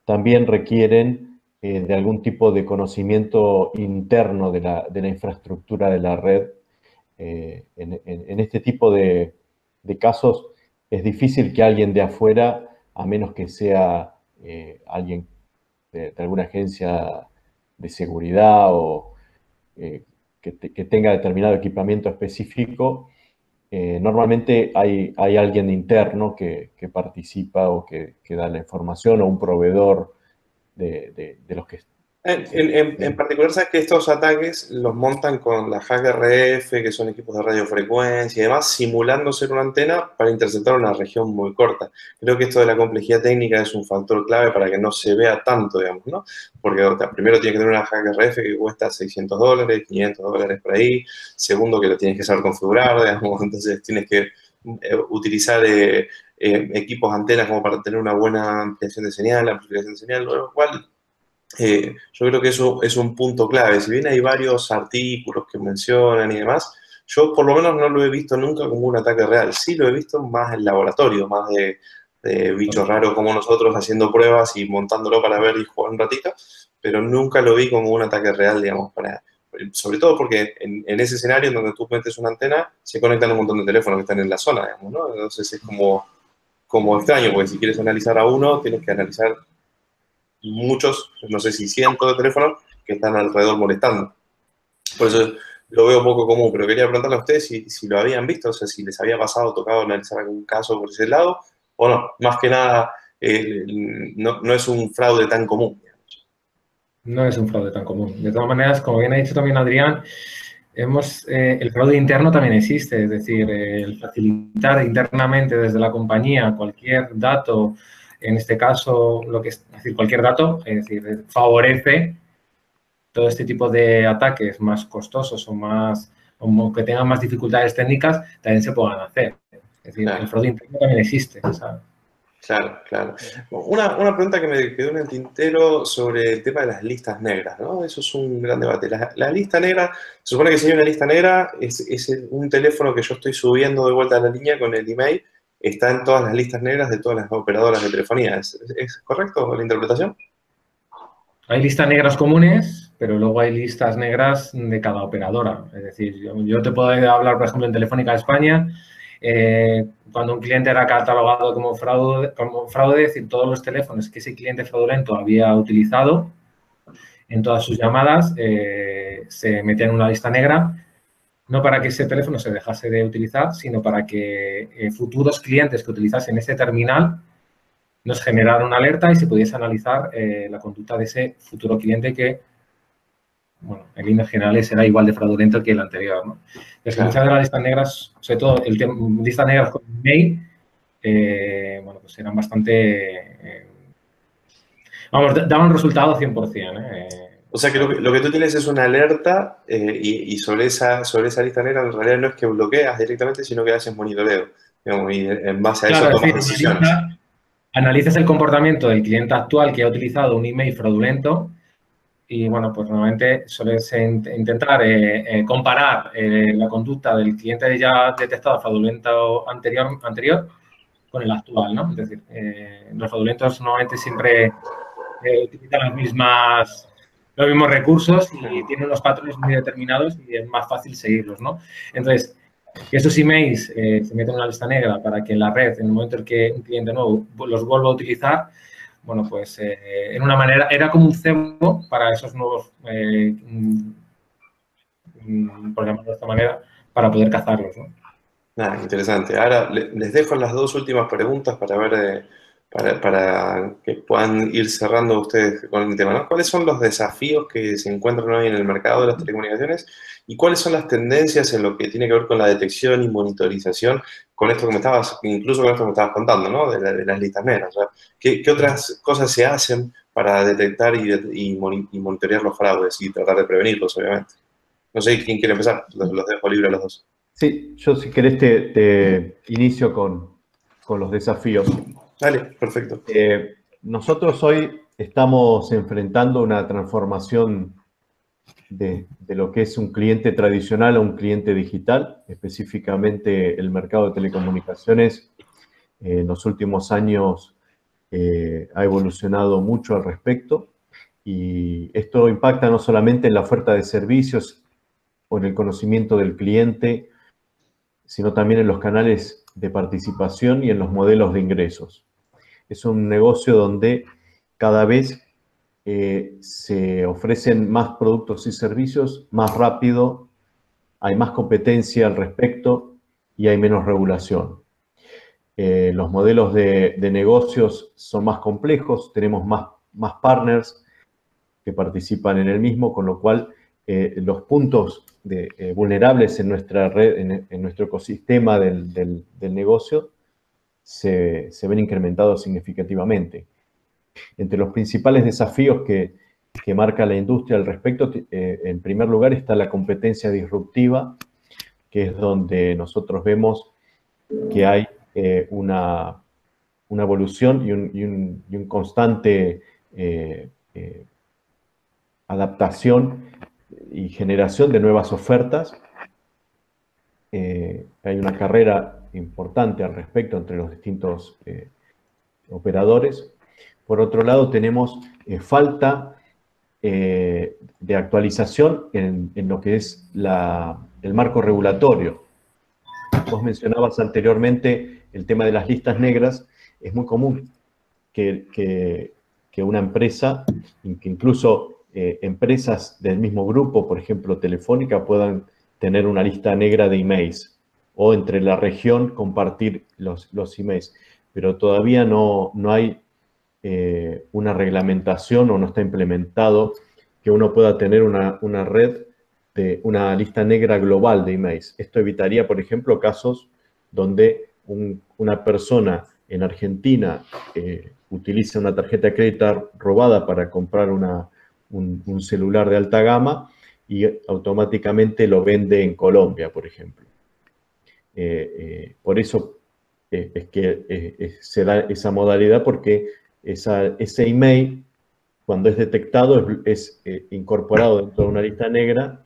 también requieren de algún tipo de conocimiento interno de la infraestructura de la red. En este tipo de casos es difícil que alguien de afuera, a menos que sea alguien de alguna agencia de seguridad o que tenga determinado equipamiento específico, normalmente hay alguien interno que participa o que da la información o un proveedor de los que... En particular, sabes que estos ataques los montan con la Hack RF, que son equipos de radiofrecuencia y demás, simulando ser una antena para interceptar una región muy corta. Creo que esto de la complejidad técnica es un factor clave para que no se vea tanto, digamos, ¿no? Porque primero tienes que tener una Hack RF que cuesta $600, $500 por ahí. Segundo, que lo tienes que saber configurar, digamos, entonces tienes que utilizar equipos antenas como para tener una buena ampliación de señal, lo cual... yo creo que eso es un punto clave. Si bien hay varios artículos que mencionan y demás, yo por lo menos no lo he visto nunca como un ataque real. Sí lo he visto más en laboratorio, más de bichos raros como nosotros haciendo pruebas y montándolo para ver y jugar un ratito, pero nunca lo vi como un ataque real, digamos, sobre todo porque en ese escenario en donde tú metes una antena, se conectan un montón de teléfonos que están en la zona, digamos, ¿no? Entonces es como extraño, porque si quieres analizar a uno, tienes que analizar muchos, no sé si cientos de teléfonos que están alrededor molestando. Por eso lo veo poco común, pero quería preguntarle a ustedes si lo habían visto, o sea, si les había pasado, tocado analizar algún caso por ese lado, o no. Más que nada, no es un fraude tan común. No es un fraude tan común. De todas maneras, como bien ha dicho también Adrián, el fraude interno también existe, es decir, el facilitar internamente desde la compañía cualquier dato, en este caso, es decir, cualquier dato, es decir, favorece todo este tipo de ataques más costosos o que tengan más dificultades técnicas, también se puedan hacer. Es decir, claro, el fraude interno también existe, ¿sabes? Claro, claro. Una pregunta que me quedó en el tintero sobre el tema de las listas negras, ¿no? Eso es un gran debate. La lista negra, se supone que si hay una lista negra, es un teléfono que yo estoy subiendo de vuelta a la línea con el email, está en todas las listas negras de todas las operadoras de telefonía. ¿Es correcto la interpretación? Hay listas negras comunes, pero luego hay listas negras de cada operadora. Es decir, yo te puedo hablar, por ejemplo, en Telefónica de España, cuando un cliente era catalogado como fraude, es decir, todos los teléfonos que ese cliente fraudulento había utilizado en todas sus llamadas se metían en una lista negra, no para que ese teléfono se dejase de utilizar, sino para que futuros clientes que utilizasen ese terminal nos generaran una alerta y se pudiese analizar la conducta de ese futuro cliente que, bueno, en líneas generales era igual de fraudulento que el anterior, ¿no? Entonces, muchas de las listas negras, sobre todo listas negras con email, bueno, pues eran bastante... vamos, daban resultado 100%, O sea que lo que tú tienes es una alerta y sobre esa lista negra en realidad no es que bloqueas directamente, sino que haces monitoreo. Digamos, y en base a eso tomas decisiones. Analizas el comportamiento del cliente actual que ha utilizado un email fraudulento y, bueno, pues normalmente sueles intentar comparar la conducta del cliente ya detectado fraudulento anterior con el actual, ¿no? Es decir, los fraudulentos normalmente siempre utilizan los mismos recursos y tienen unos patrones muy determinados y es más fácil seguirlos, ¿no? Entonces, que esos emails se meten en una lista negra para que en la red, en el momento en que un cliente nuevo los vuelva a utilizar, bueno, pues en una manera, era como un cebo para esos nuevos, por llamarlo de esta manera, para poder cazarlos, ¿no? Interesante. Ahora les dejo las dos últimas preguntas para ver para que puedan ir cerrando ustedes con el tema, ¿no? ¿Cuáles son los desafíos que se encuentran hoy en el mercado de las telecomunicaciones y cuáles son las tendencias en lo que tiene que ver con la detección y monitorización, con esto que me estabas, incluso con esto que me estabas contando, ¿no? De las listas negras. O sea, ¿qué otras cosas se hacen para detectar y monitorear los fraudes y tratar de prevenirlos, obviamente? No sé quién quiere empezar, los dejo libre a los dos. Sí, yo si querés te inicio con los desafíos. Dale, perfecto. Nosotros hoy estamos enfrentando una transformación de lo que es un cliente tradicional a un cliente digital, específicamente el mercado de telecomunicaciones. En los últimos años ha evolucionado mucho al respecto y esto impacta no solamente en la oferta de servicios o en el conocimiento del cliente, sino también en los canales de participación y en los modelos de ingresos. Es un negocio donde cada vez se ofrecen más productos y servicios más rápido, hay más competencia al respecto y hay menos regulación. Los modelos de negocios son más complejos, tenemos más partners que participan en el mismo, con lo cual los puntos vulnerables en nuestra red, en nuestro ecosistema del negocio, se ven incrementados significativamente. Entre los principales desafíos que marca la industria al respecto, en primer lugar está la competencia disruptiva, que es donde nosotros vemos que hay una evolución y un constante adaptación y generación de nuevas ofertas. Hay una carrera importante al respecto entre los distintos operadores. Por otro lado, tenemos falta de actualización en lo que es el marco regulatorio. Vos mencionabas anteriormente el tema de las listas negras. Es muy común que una empresa, que incluso empresas del mismo grupo, por ejemplo Telefónica, puedan tener una lista negra de emails o entre la región compartir los emails. Pero todavía no hay una reglamentación o no está implementado que uno pueda tener una red de una lista negra global de emails. Esto evitaría, por ejemplo, casos donde una persona en Argentina utiliza una tarjeta de crédito robada para comprar un celular de alta gama y automáticamente lo vende en Colombia, por ejemplo. Por eso es que se da esa modalidad, porque ese email, cuando es detectado, es incorporado dentro de una lista negra,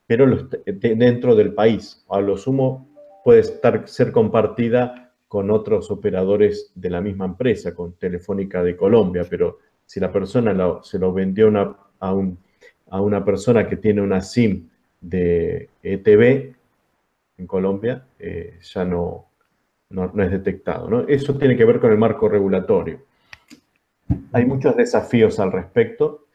pero dentro del país. A lo sumo puede ser compartida con otros operadores de la misma empresa, con Telefónica de Colombia, pero si la persona se lo vendió a una persona que tiene una SIM de ETB en Colombia, ya no es detectado, ¿no? Eso tiene que ver con el marco regulatorio. Hay muchos desafíos al respecto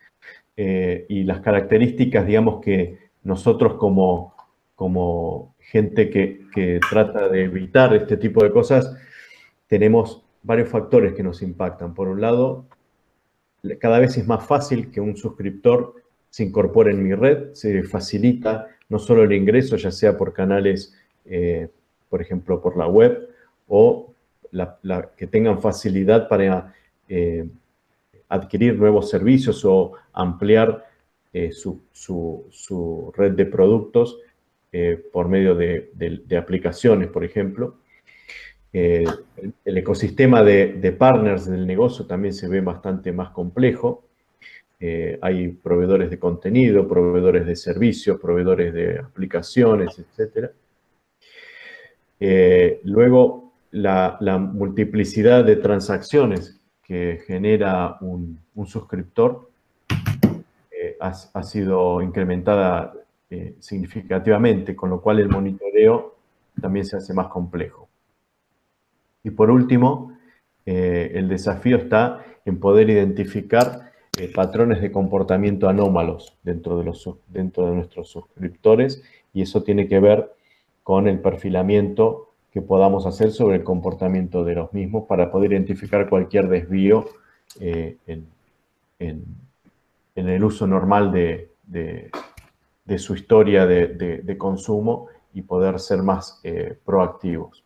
y las características, digamos, que nosotros como gente que trata de evitar este tipo de cosas, tenemos varios factores que nos impactan. Por un lado, cada vez es más fácil que un suscriptor se incorpore en mi red, se facilita no solo el ingreso, ya sea por canales, por ejemplo, por la web, o que tengan facilidad para adquirir nuevos servicios o ampliar su red de productos por medio de aplicaciones, por ejemplo. El ecosistema de partners del negocio también se ve bastante más complejo. Hay proveedores de contenido, proveedores de servicios, proveedores de aplicaciones, etc. Luego, la multiplicidad de transacciones que genera un suscriptor ha sido incrementada significativamente, con lo cual el monitoreo también se hace más complejo. Y por último, el desafío está en poder identificar patrones de comportamiento anómalos dentro de nuestros suscriptores, y eso tiene que ver con el perfilamiento que podamos hacer sobre el comportamiento de los mismos para poder identificar cualquier desvío en el uso normal de su historia de consumo y poder ser más proactivos.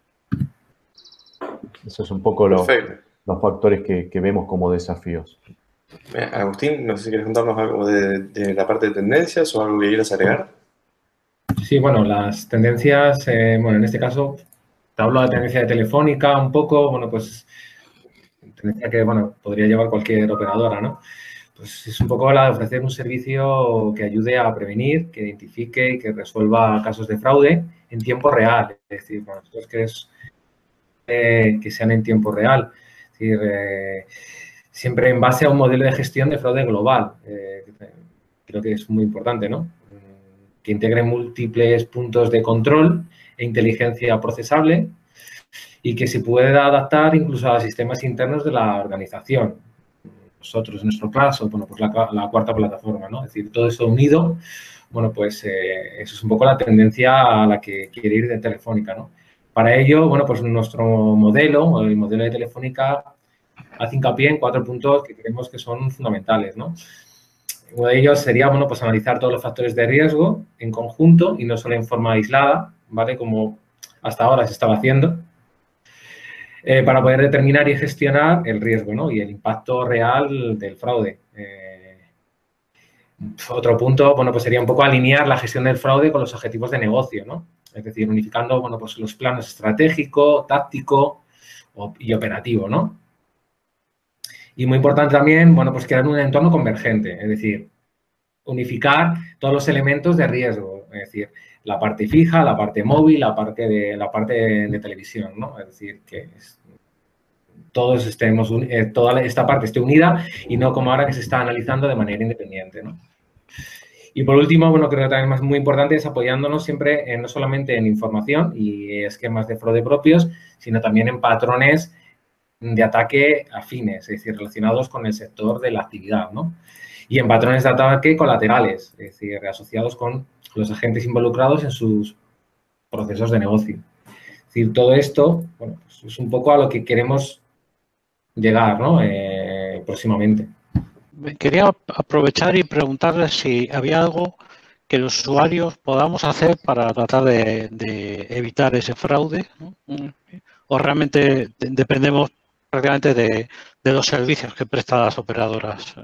Eso es un poco los factores que vemos como desafíos. Agustín, no sé si quieres contarnos algo de la parte de tendencias o algo que quieras agregar. Sí, bueno, las tendencias, bueno, en este caso te hablo de tendencia de Telefónica un poco, bueno, pues tendencia que, bueno, podría llevar cualquier operadora, ¿no? Pues es un poco la de ofrecer un servicio que ayude a prevenir, que identifique y que resuelva casos de fraude en tiempo real. Es decir, bueno, nosotros que sean en tiempo real. Es decir, siempre en base a un modelo de gestión de fraude global. Creo que es muy importante, ¿no? Que integre múltiples puntos de control e inteligencia procesable y que se pueda adaptar incluso a sistemas internos de la organización. Nosotros, en nuestro caso, bueno, pues la cuarta plataforma, ¿no? Es decir, todo eso unido, bueno, pues eso es un poco la tendencia a la que quiere ir de Telefónica, ¿no? Para ello, bueno, pues nuestro modelo, el modelo de Telefónica, hace hincapié en 4 puntos que creemos que son fundamentales, ¿no? Uno de ellos sería, bueno, pues analizar todos los factores de riesgo en conjunto y no solo en forma aislada, ¿vale? Como hasta ahora se estaba haciendo, para poder determinar y gestionar el riesgo, ¿no? Y el impacto real del fraude. Otro punto, bueno, pues sería un poco alinear la gestión del fraude con los objetivos de negocio, ¿no? Es decir, unificando, bueno, pues los planos estratégico, táctico y operativo, ¿no? Y muy importante también, bueno, pues crear un entorno convergente, es decir, unificar todos los elementos de riesgo, es decir, la parte fija, la parte móvil, la parte de televisión, ¿no? Es decir, que todos estemos, toda esta parte esté unida y no como ahora que se está analizando de manera independiente, ¿no? Y por último, bueno, creo que también es muy importante es apoyándonos siempre no solamente en información y esquemas de fraude propios, sino también en patrones de ataque afines, es decir, relacionados con el sector de la actividad, ¿no? Y en patrones de ataque colaterales, es decir, asociados con los agentes involucrados en sus procesos de negocio. Es decir, todo esto, bueno, pues es un poco a lo que queremos llegar, ¿no? Próximamente. Quería aprovechar y preguntarle si había algo que los usuarios podamos hacer para tratar de evitar ese fraude, ¿no? O realmente dependemos prácticamente de los servicios que prestan las operadoras.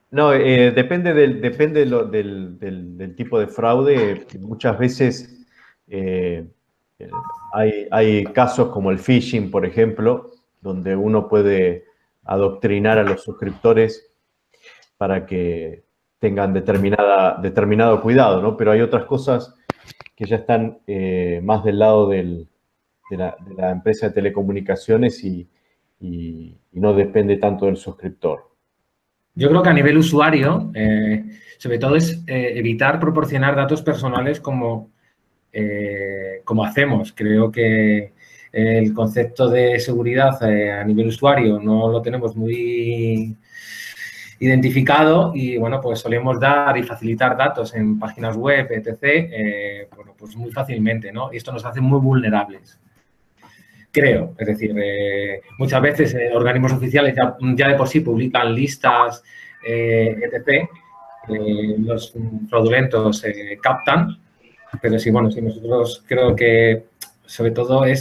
No, depende del tipo de fraude. Muchas veces hay casos como el phishing, por ejemplo, donde uno puede adoctrinar a los suscriptores para que tengan determinado cuidado, ¿no? Pero hay otras cosas que ya están más del lado de la empresa de telecomunicaciones y no depende tanto del suscriptor. Yo creo que a nivel usuario, sobre todo es evitar proporcionar datos personales como hacemos. Creo que el concepto de seguridad a nivel usuario no lo tenemos muy identificado y, bueno, pues solemos dar y facilitar datos en páginas web, etc., bueno, pues muy fácilmente, ¿no? Y esto nos hace muy vulnerables. Creo, es decir, muchas veces organismos oficiales ya de por sí publican listas, etc., los fraudulentos captan, pero sí, bueno, sí, nosotros creo que sobre todo hay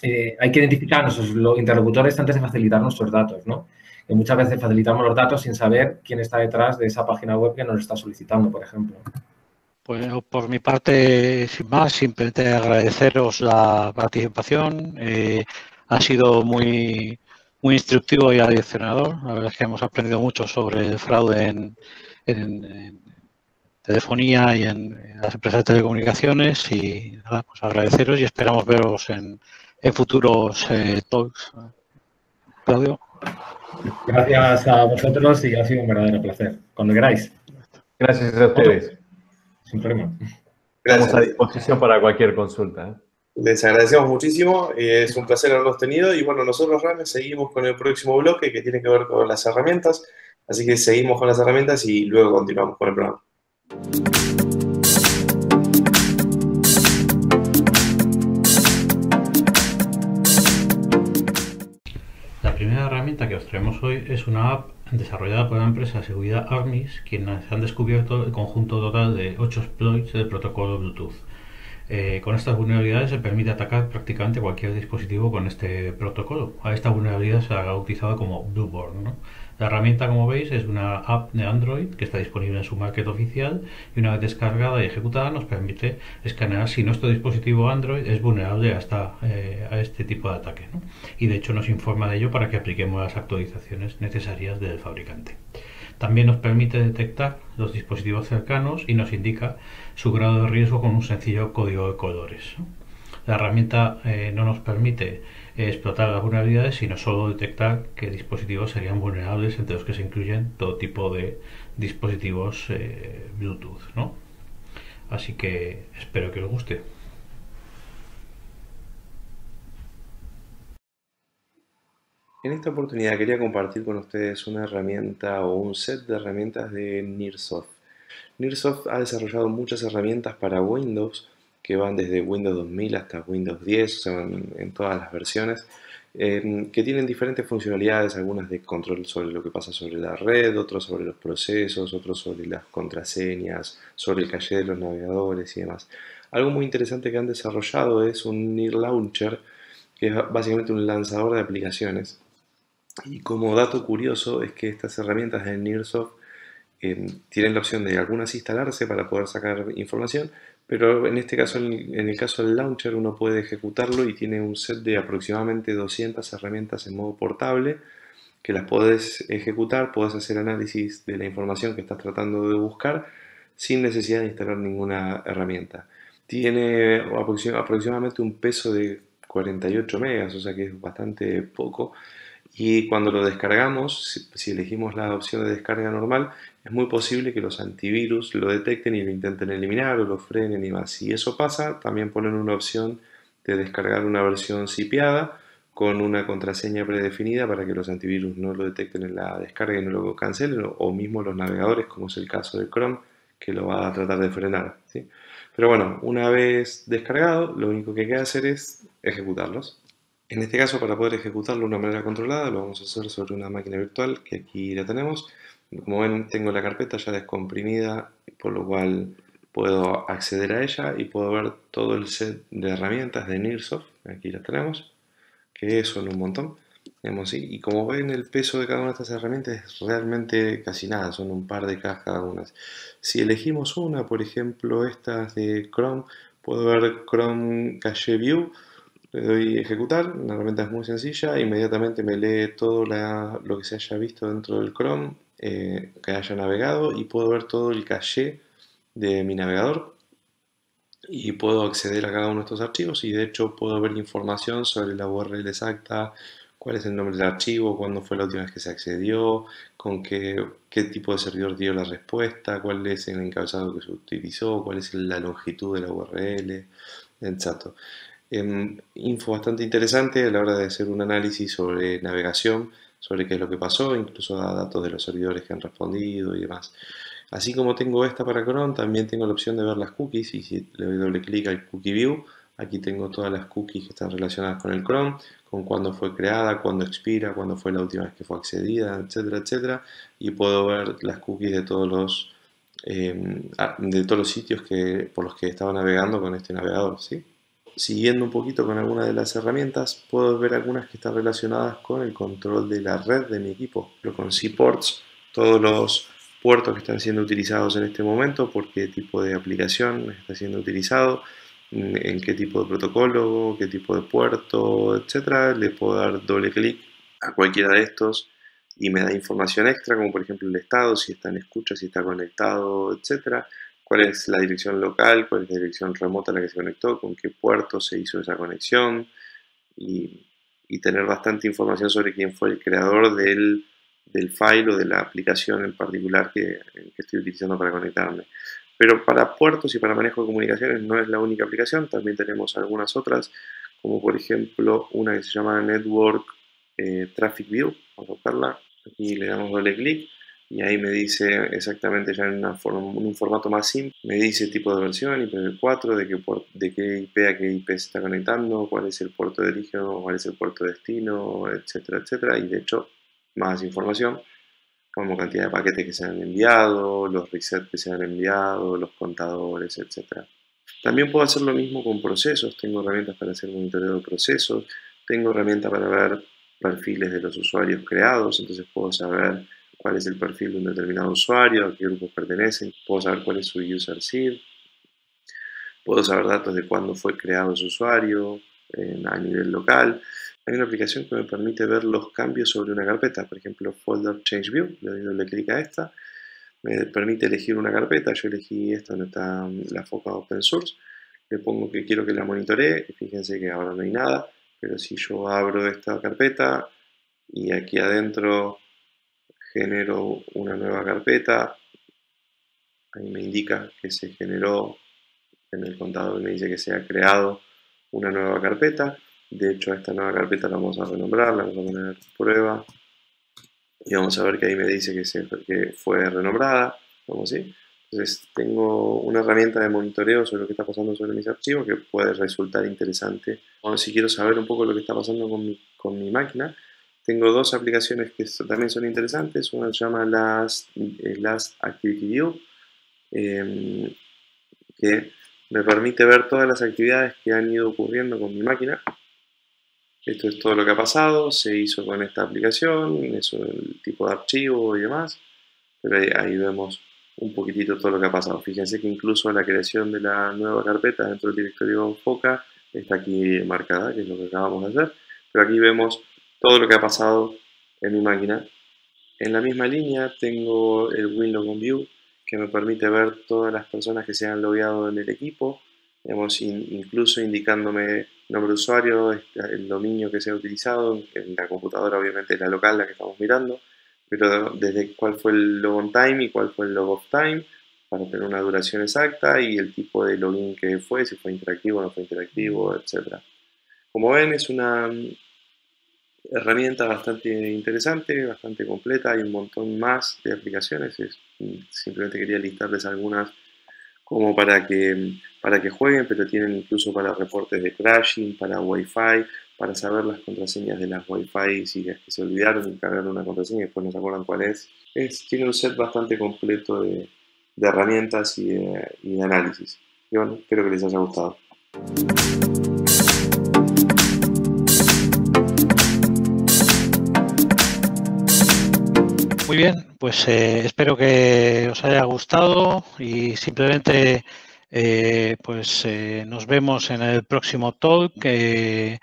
que identificar a nuestros interlocutores antes de facilitar nuestros datos, ¿no? Que muchas veces facilitamos los datos sin saber quién está detrás de esa página web que nos está solicitando, por ejemplo. Pues por mi parte, sin más, simplemente agradeceros la participación. Ha sido muy instructivo y adicionador. La verdad es que hemos aprendido mucho sobre el fraude en telefonía y en las empresas de telecomunicaciones. Y nada, pues agradeceros y esperamos veros en futuros talks. Claudio. Gracias a vosotros y ha sido un verdadero placer. Cuando queráis. Gracias a ustedes. Sin problema. Gracias. Estamos a disposición para cualquier consulta. Les agradecemos muchísimo. Es un placer haberlos tenido. Y bueno, nosotros, Rames, seguimos con el próximo bloque que tiene que ver con las herramientas. Así que seguimos con las herramientas y luego continuamos con el programa. herramienta que os traemos hoy es una app desarrollada por la empresa de seguridad Armis, quienes han descubierto el conjunto total de 8 exploits del protocolo Bluetooth. Con estas vulnerabilidades se permite atacar prácticamente cualquier dispositivo con este protocolo. A esta vulnerabilidad se ha bautizado como Blueborn, ¿no? La herramienta, como veis, es una app de Android que está disponible en su market oficial y una vez descargada y ejecutada nos permite escanear si nuestro dispositivo Android es vulnerable a este tipo de ataque, ¿no? Y de hecho nos informa de ello para que apliquemos las actualizaciones necesarias del fabricante. También nos permite detectar los dispositivos cercanos y nos indica su grado de riesgo con un sencillo código de colores. La herramienta no nos permite explotar las vulnerabilidades, sino solo detectar qué dispositivos serían vulnerables, entre los que se incluyen todo tipo de dispositivos Bluetooth, ¿no? Así que espero que os guste. En esta oportunidad quería compartir con ustedes una herramienta o un set de herramientas de Nearsoft. Nearsoft ha desarrollado muchas herramientas para Windows que van desde Windows 2000 hasta Windows 10, o sea, en todas las versiones, que tienen diferentes funcionalidades, algunas de control sobre lo que pasa sobre la red, otros sobre los procesos, otros sobre las contraseñas, sobre el caché de los navegadores y demás. Algo muy interesante que han desarrollado es un Near Launcher, que es básicamente un lanzador de aplicaciones. Y como dato curioso es que estas herramientas de Nearsoft tienen la opción de algunas instalarse para poder sacar información, pero en este caso, en el caso del launcher, uno puede ejecutarlo y tiene un set de aproximadamente 200 herramientas en modo portable que las podés ejecutar, podés hacer análisis de la información que estás tratando de buscar sin necesidad de instalar ninguna herramienta. Tiene aproximadamente un peso de 48 megas, o sea que es bastante poco. Y cuando lo descargamos, si elegimos la opción de descarga normal, es muy posible que los antivirus lo detecten y lo intenten eliminar o lo frenen y más. Si eso pasa, también ponen una opción de descargar una versión zipeada con una contraseña predefinida para que los antivirus no lo detecten en la descarga y no lo cancelen, o mismo los navegadores, como es el caso de Chrome, que lo va a tratar de frenar, ¿sí? Pero bueno, una vez descargado, lo único que queda hacer es ejecutarlos. En este caso, para poder ejecutarlo de una manera controlada, lo vamos a hacer sobre una máquina virtual, que aquí la tenemos. Como ven, tengo la carpeta ya descomprimida, por lo cual puedo acceder a ella y puedo ver todo el set de herramientas de Nearsoft. Aquí las tenemos, que son un montón. Y como ven, el peso de cada una de estas herramientas es realmente casi nada, son un par de cajas cada una. Si elegimos una, por ejemplo, estas de Chrome, puedo ver Chrome Cache View. Le doy ejecutar, la herramienta es muy sencilla, inmediatamente me lee todo lo que se haya visto dentro del Chrome, que haya navegado, y puedo ver todo el caché de mi navegador y puedo acceder a cada uno de estos archivos y de hecho puedo ver información sobre la URL exacta, cuál es el nombre del archivo, cuándo fue la última vez que se accedió, con qué tipo de servidor dio la respuesta, cuál es el encabezado que se utilizó, cuál es la longitud de la URL, etc. Info bastante interesante a la hora de hacer un análisis sobre navegación, sobre qué es lo que pasó, incluso da datos de los servidores que han respondido y demás. Así como tengo esta para Chrome, también tengo la opción de ver las cookies, y si le doy doble clic al Cookie View, aquí tengo todas las cookies que están relacionadas con el Chrome, con cuándo fue creada, cuándo expira, cuándo fue la última vez que fue accedida, etcétera, etcétera, y puedo ver las cookies de todos los sitios por los que estaba navegando con este navegador, ¿sí? Siguiendo un poquito con algunas de las herramientas, puedo ver algunas que están relacionadas con el control de la red de mi equipo, con cPorts, todos los puertos que están siendo utilizados en este momento, por qué tipo de aplicación está siendo utilizado, en qué tipo de protocolo, qué tipo de puerto, etc. Le puedo dar doble clic a cualquiera de estos y me da información extra, como por ejemplo el estado, si está en escucha, si está conectado, etc. Cuál es la dirección local, cuál es la dirección remota a la que se conectó, con qué puerto se hizo esa conexión, y tener bastante información sobre quién fue el creador del file o de la aplicación en particular que estoy utilizando para conectarme. Pero para puertos y para manejo de comunicaciones no es la única aplicación, también tenemos algunas otras, como por ejemplo una que se llama Network Traffic View. Vamos a buscarla, aquí le damos doble clic, y ahí me dice exactamente ya en un formato más simple, me dice tipo de versión, IPv4, de qué IP a qué IP se está conectando, cuál es el puerto de origen, cuál es el puerto de destino, etcétera, etcétera, y de hecho más información, como cantidad de paquetes que se han enviado, los resets que se han enviado, los contadores, etcétera. También puedo hacer lo mismo con procesos, tengo herramientas para hacer monitoreo de procesos, tengo herramientas para ver perfiles de los usuarios creados, entonces puedo saber cuál es el perfil de un determinado usuario, a qué grupos pertenecen, puedo saber cuál es su user seed, puedo saber datos de cuándo fue creado ese usuario a nivel local. Hay una aplicación que me permite ver los cambios sobre una carpeta, por ejemplo, Folder Change View, le doy doble clic a esta, me permite elegir una carpeta, yo elegí esta donde está la foca Open Source, le pongo que quiero que la monitoree, y fíjense que ahora no hay nada, pero si yo abro esta carpeta y aquí adentro genero una nueva carpeta, ahí me indica que se generó, en el contador me dice que se ha creado una nueva carpeta. De hecho, a esta nueva carpeta la vamos a renombrar, la vamos a poner prueba, y vamos a ver que ahí me dice que fue renombrada, vamos así. Entonces tengo una herramienta de monitoreo sobre lo que está pasando sobre mis archivos que puede resultar interesante. Bueno, si quiero saber un poco lo que está pasando con mi máquina, tengo dos aplicaciones que también son interesantes. Una se llama Last Activity View, que me permite ver todas las actividades que han ido ocurriendo con mi máquina. Esto es todo lo que ha pasado, se hizo con esta aplicación, eso, el tipo de archivo y demás. Pero ahí vemos un poquitito todo lo que ha pasado. Fíjense que incluso la creación de la nueva carpeta dentro del directorio Foca está aquí marcada, que es lo que acabamos de hacer. Pero aquí vemos todo lo que ha pasado en mi máquina. En la misma línea tengo el Winlog on View, que me permite ver todas las personas que se han logueado en el equipo, digamos, incluso indicándome nombre de usuario, el dominio que se ha utilizado, en la computadora obviamente es la local, la que estamos mirando, pero desde cuál fue el log on time y cuál fue el log off time, para tener una duración exacta y el tipo de login que fue, si fue interactivo o no fue interactivo, etc. Como ven, es una herramienta bastante interesante, bastante completa, hay un montón más de aplicaciones, simplemente quería listarles algunas como para que jueguen, pero tienen incluso para reportes de crashing, para Wi-Fi, para saber las contraseñas de las Wi-Fi, si es que se olvidaron y cargaron una contraseña y después no se acuerdan cuál es. Tiene un set bastante completo de herramientas y de análisis. Y bueno, espero que les haya gustado. Muy bien, pues espero que os haya gustado y simplemente nos vemos en el próximo talk, que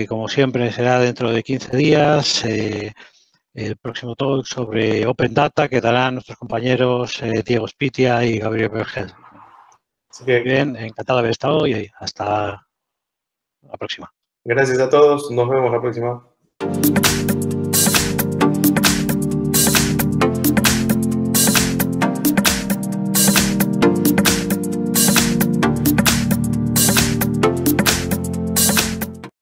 como siempre será dentro de 15 días, el próximo talk sobre Open Data que darán nuestros compañeros Diego Spitia y Gabriel Bergel. Bien, encantado de haber estado y hasta la próxima. Gracias a todos, nos vemos la próxima.